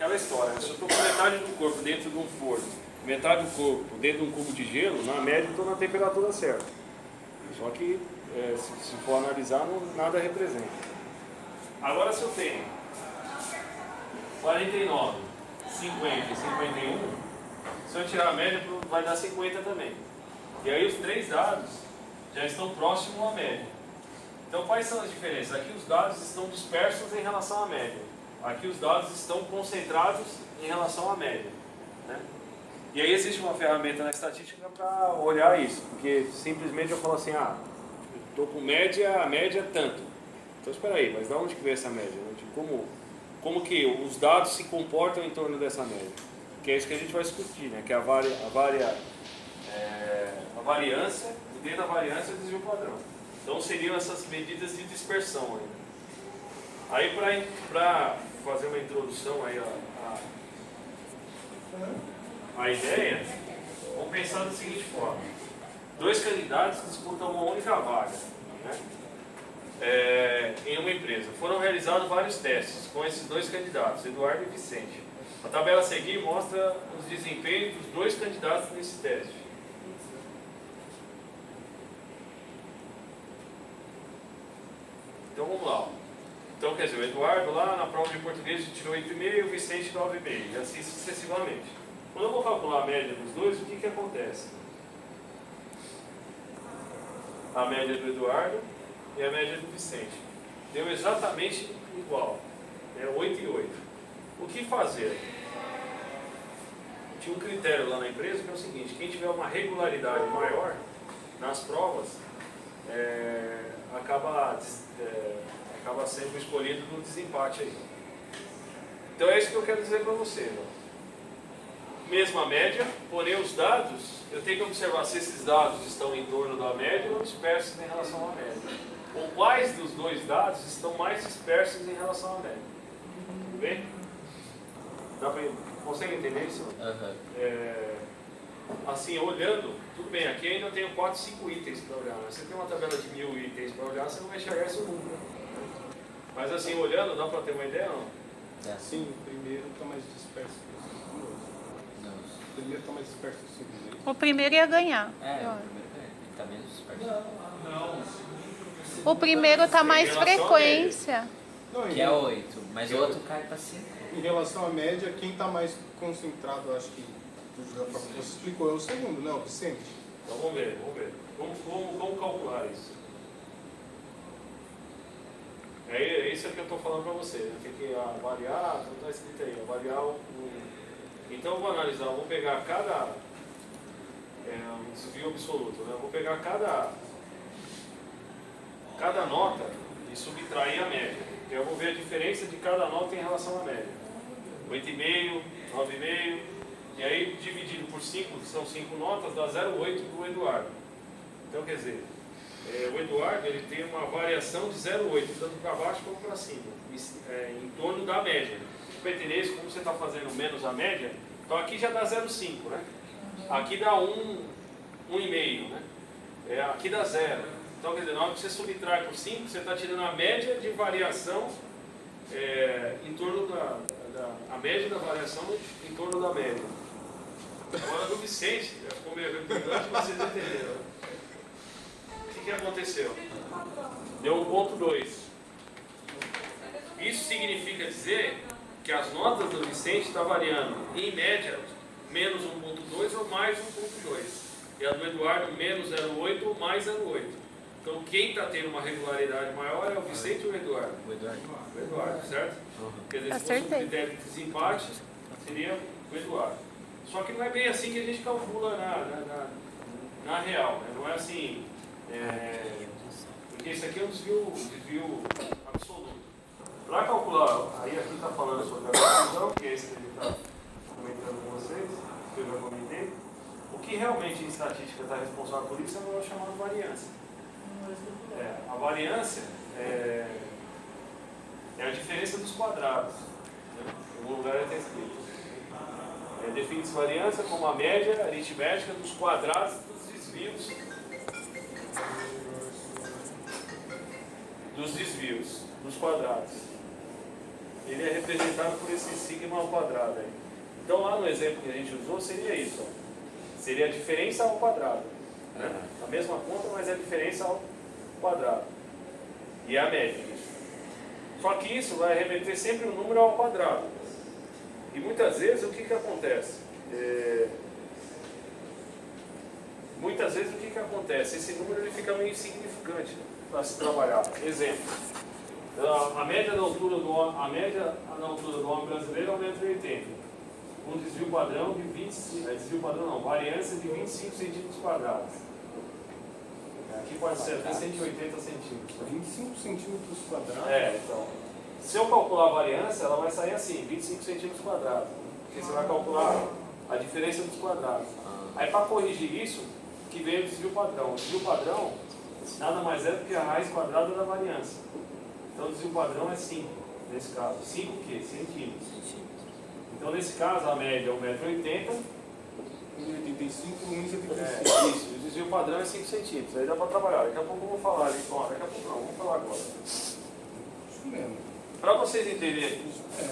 aquela história, se eu estou com metade do corpo dentro de um forno, metade do corpo dentro de um cubo de gelo, na média eu estou na temperatura certa. Só que, se for analisar, nada representa. Agora, se eu tenho 49, 50 e 51, se eu tirar a média, vai dar 50 também. E aí os três dados já estão próximos à média. Então, quais são as diferenças? Aqui os dados estão dispersos em relação à média. Aqui os dados estão concentrados em relação à média, né? E aí existe uma ferramenta na estatística para olhar isso, porque simplesmente eu falo assim, eu estou com média, a média é tanto. Então espera aí, mas de onde que veio essa média? Como que os dados se comportam em torno dessa média? Que é isso que a gente vai discutir, né? Que é a variância, e dentro da variância o desvio padrão. Então seriam essas medidas de dispersão aí. Aí para fazer uma introdução aí a ideia, vamos pensar da seguinte forma: dois candidatos disputam uma única vaga, né? Em uma empresa. Foram realizados vários testes com esses dois candidatos, Eduardo e Vicente. A tabela a seguir mostra os desempenhos dos dois candidatos nesse teste. Então vamos lá. Então, quer dizer, o Eduardo lá na prova de português tirou 8,5, o Vicente 9,5, e assim sucessivamente. Quando eu vou calcular a média dos dois, o que acontece? A média do Eduardo e a média do Vicente. Deu exatamente igual. 8 e 8. O que fazer? Tinha um critério lá na empresa que é o seguinte: quem tiver uma regularidade maior nas provas, acaba sendo escolhido no desempate aí. Então é isso que eu quero dizer para você. Mesma média, porém os dados, eu tenho que observar se esses dados estão em torno da média ou dispersos em relação à média. Ou quais dos dois dados estão mais dispersos em relação à média. Tudo bem? Consegue entender isso? Assim, olhando, tudo bem, aqui ainda tenho 4, 5 itens para olhar. Você tem uma tabela de 1000 itens para olhar, você não vai enxergar esse número. Mas assim, olhando, dá para ter uma ideia ou não? Sim, o primeiro está mais disperso que o segundo. O primeiro está mais disperso que o segundo. O primeiro ia ganhar. O primeiro está menos disperso. O primeiro está mais frequência. Não, Que é 8, mas o outro cai para 5. Em relação à média, quem está mais concentrado, eu acho que você explicou, é o segundo, não, o Vicente. Então vamos ver. Como calcular isso? É isso que eu estou falando para você. Né? Tem que avaliar, está escrito aí, avaliar o. Então eu vou analisar, eu vou pegar cada. Um desvio absoluto, né? Eu vou pegar cada nota e subtrair a média. Eu vou ver a diferença de cada nota em relação à média. 8,5, 9,5. E aí dividido por 5, são 5 notas, dá 0,8 do Eduardo. Então quer dizer, o Eduardo ele tem uma variação de 0,8, tanto para baixo como para cima, em torno da média. Para entender isso, como você está fazendo menos a média, então aqui já dá 0,5, né? Aqui dá 1,5, né? Aqui dá 0. Então quer dizer, na hora que você subtrai por 5, você está tirando a média de variação em torno a média da variação em torno da média. Agora do Vicente, ficou meio redundante, vocês entenderam. O que aconteceu? Deu 1,2. Isso significa dizer que as notas do Vicente estão variando, em média, menos 1,2 ou mais 1,2. E a do Eduardo, menos 0,8 ou mais 0,8. Então, quem está tendo uma regularidade maior é o Vicente ou o Eduardo? O Eduardo. O Eduardo, certo? Quer dizer, se fosse um critério de desempate, seria o Eduardo. Só que não é bem assim que a gente calcula na real, né? Não é assim, porque isso aqui é um desvio absoluto. Para calcular, aí aqui está falando sobre a precisão, que é esse que ele está comentando com vocês, que eu já comentei. O que realmente em estatística está responsável por isso é o chamado variância. A variância é a diferença dos quadrados. Né? Em algum lugar está escrito. Define-se variância como a média aritmética dos quadrados dos desvios. Dos quadrados. ele é representado por esse sigma ao quadrado aí. Então lá no exemplo que a gente usou seria isso, ó. Seria a diferença ao quadrado, né? A mesma conta, mas é a diferença ao quadrado. E é a média. Só que isso vai remeter sempre o número ao quadrado. E muitas vezes o que acontece? Muitas vezes o que acontece? Esse número ele fica meio insignificante para se trabalhar. Exemplo. A média da altura do homem brasileiro é 1,80 m. Um desvio padrão de 25, variância de 25 centímetros quadrados. Aqui pode ser até 180 centímetros. 25 centímetros quadrados? Então. Se eu calcular a variância, ela vai sair assim, 25 centímetros quadrados. Porque você vai calcular a diferença dos quadrados. Aí para corrigir isso, que veio o desvio padrão. O desvio padrão nada mais é do que a raiz quadrada da variância. Então o desvio padrão é 5, nesse caso. 5 o quê? Centímetros. Então nesse caso a média é 1,80 m. 1,85 m, 1,75 m. Isso, o desvio padrão é 5 centímetros. Aí dá para trabalhar. Daqui a pouco eu vou falar ali. Bom, daqui a pouco não, vamos falar agora. Isso mesmo. Para vocês entenderem,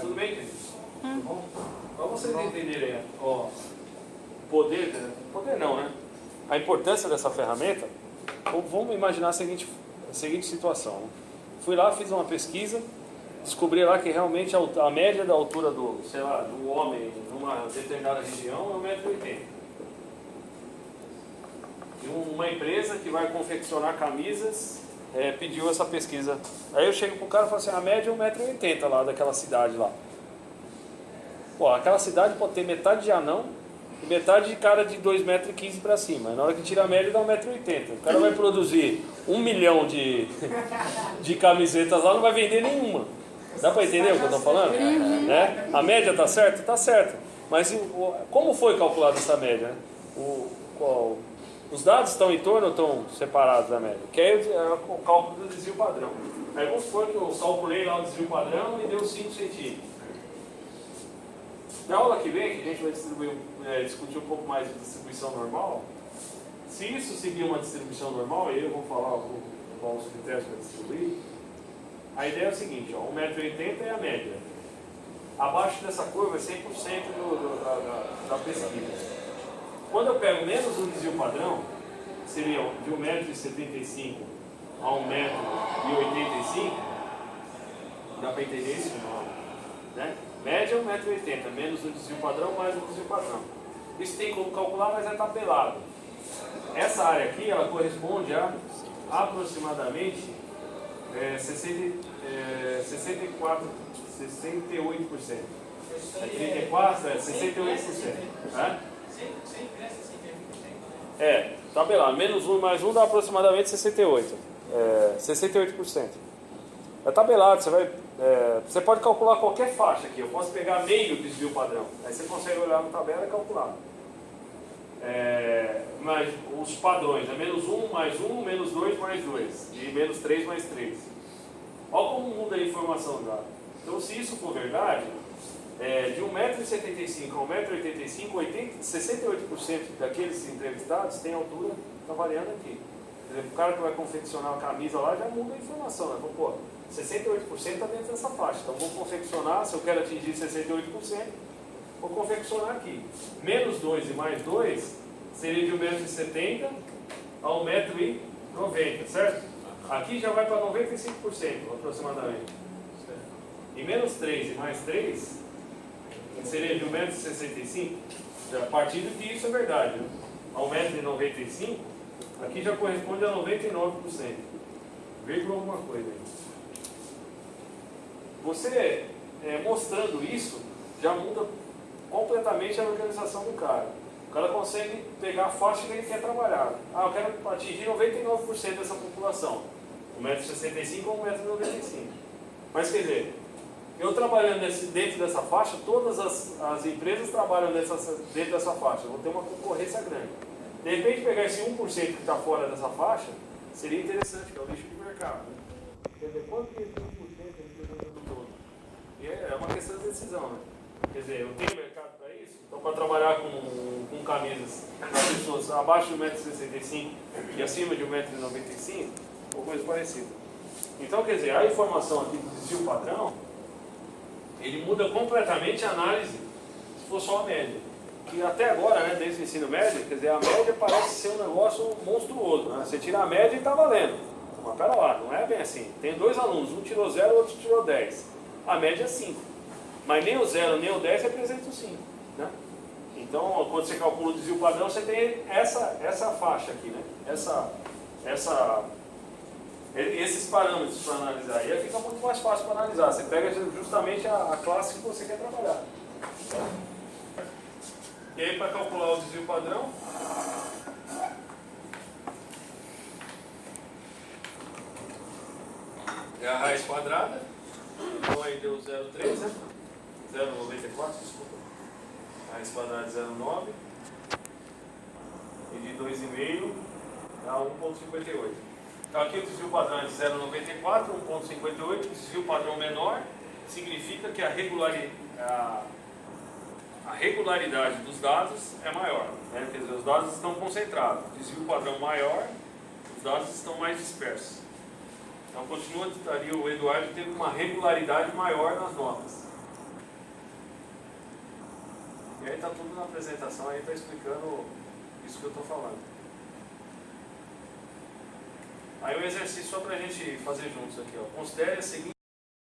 tudo bem, gente? Tudo bom? Para vocês entenderem, ó, poder não, né? A importância dessa ferramenta, vamos imaginar a seguinte situação. Né? Fui lá, fiz uma pesquisa, descobri lá que realmente a média da altura do homem numa determinada região é 1,80 m. E uma empresa que vai confeccionar camisas pediu essa pesquisa. Aí eu chego pro cara e falo assim, a média é 1,80 m lá daquela cidade lá. Pô, aquela cidade pode ter metade de anão e metade de cara de 2,15 m para cima. Na hora que tira a média dá 1,80 m. O cara vai produzir 1 milhão de camisetas lá, não vai vender nenhuma. Dá para entender o que eu estou falando? Né? A média está certa? Está certa. Mas como foi calculada essa média? Né? Os dados estão em torno ou estão separados da média? Que é o cálculo do desvio padrão. Aí vamos supor que eu calculei lá o desvio padrão e deu 5 centímetros. Na aula que vem, que a gente vai discutir um pouco mais de distribuição normal, se isso seguir uma distribuição normal, e eu vou falar qual os critérios para distribuir, a ideia é o seguinte, ó, 1,80 m é a média. Abaixo dessa curva é 100% da pesquisa. Quando eu pego menos um desvio padrão, seria de 1,75 m a 1,85 m, dá para entender isso? Né? Média 1,80 m, menos o desvio padrão, mais o desvio padrão. Isso tem como calcular, mas é tabelado. Essa área aqui, ela corresponde a aproximadamente 68%. É 34%, 68%. Né? Tabelado. Menos 1 mais 1 dá aproximadamente 68%. 68%. É tabelado, você pode calcular qualquer faixa aqui. Eu posso pegar meio desvio padrão. Aí você consegue olhar na tabela e calcular. Mas os padrões é menos 1 mais 1, menos 2 mais 2 e menos 3 mais 3. Olha como muda a informação dada. Então, se isso for verdade, de 1,75 m a 1,85 m, 68% daqueles entrevistados tem altura, está variando aqui. O cara que vai confeccionar a camisa lá já muda a informação. Né? Pô, 68% está dentro dessa faixa. Então, vou confeccionar, se eu quero atingir 68%, vou confeccionar aqui. Menos 2 e mais 2 seria de 1,70 m a 1,90 m, certo? Aqui já vai para 95% aproximadamente. E menos 3 e mais 3 seria de 1,65 m. A partir que isso é verdade. Né? A 1,95 m, aqui já corresponde a 99%. Vírgula alguma coisa aí. Você mostrando isso já muda completamente a organização do cara. O cara consegue pegar a faixa que ele quer trabalhar. Eu quero atingir 99% dessa população. 1,65 m ou 1,95 m. Mas quer dizer, eu trabalhando dentro dessa faixa, todas as empresas trabalham dentro dessa faixa. Eu vou ter uma concorrência grande. De repente pegar esse 1% que está fora dessa faixa, seria interessante, que é o lixo de mercado. Quer dizer, quanto que esse 1% representa do todo? E é uma questão de decisão, né? Quer dizer, eu tenho mercado para isso? Então, para trabalhar com camisas para pessoas abaixo de 1,65 m e acima de 1,95 m, ou coisa parecida. Então, quer dizer, a informação aqui do desvio padrão, ele muda completamente a análise se for só a média. Que até agora, né, desde o ensino médio, quer dizer, a média parece ser um negócio monstruoso. Né? Você tira a média e está valendo. Mas pera lá, não é bem assim. Tem dois alunos, um tirou 0 e o outro tirou 10. A média é 5. Mas nem o 0 nem o 10 representam 5. Né? Então, quando você calcula o desvio padrão, você tem essa faixa aqui, né? Esses parâmetros para analisar. E aí fica muito mais fácil para analisar. Você pega justamente a classe que você quer trabalhar. E aí, para calcular o desvio padrão, é a raiz quadrada. Então aí deu 0,3, né? 0,94, desculpa. Raiz quadrada de 0,9 e de 2,5 dá 1,58. Então aqui o desvio padrão é de 0,94, 1,58. O desvio padrão menor significa que a regularidade dos dados é maior. Né? Quer dizer, os dados estão concentrados. O desvio padrão maior, os dados estão mais dispersos. Então continua ali, o Eduardo teve uma regularidade maior nas notas. E aí está tudo na apresentação, aí está explicando isso que eu estou falando. Aí o exercício só para a gente fazer juntos aqui, ó. Considere a seguinte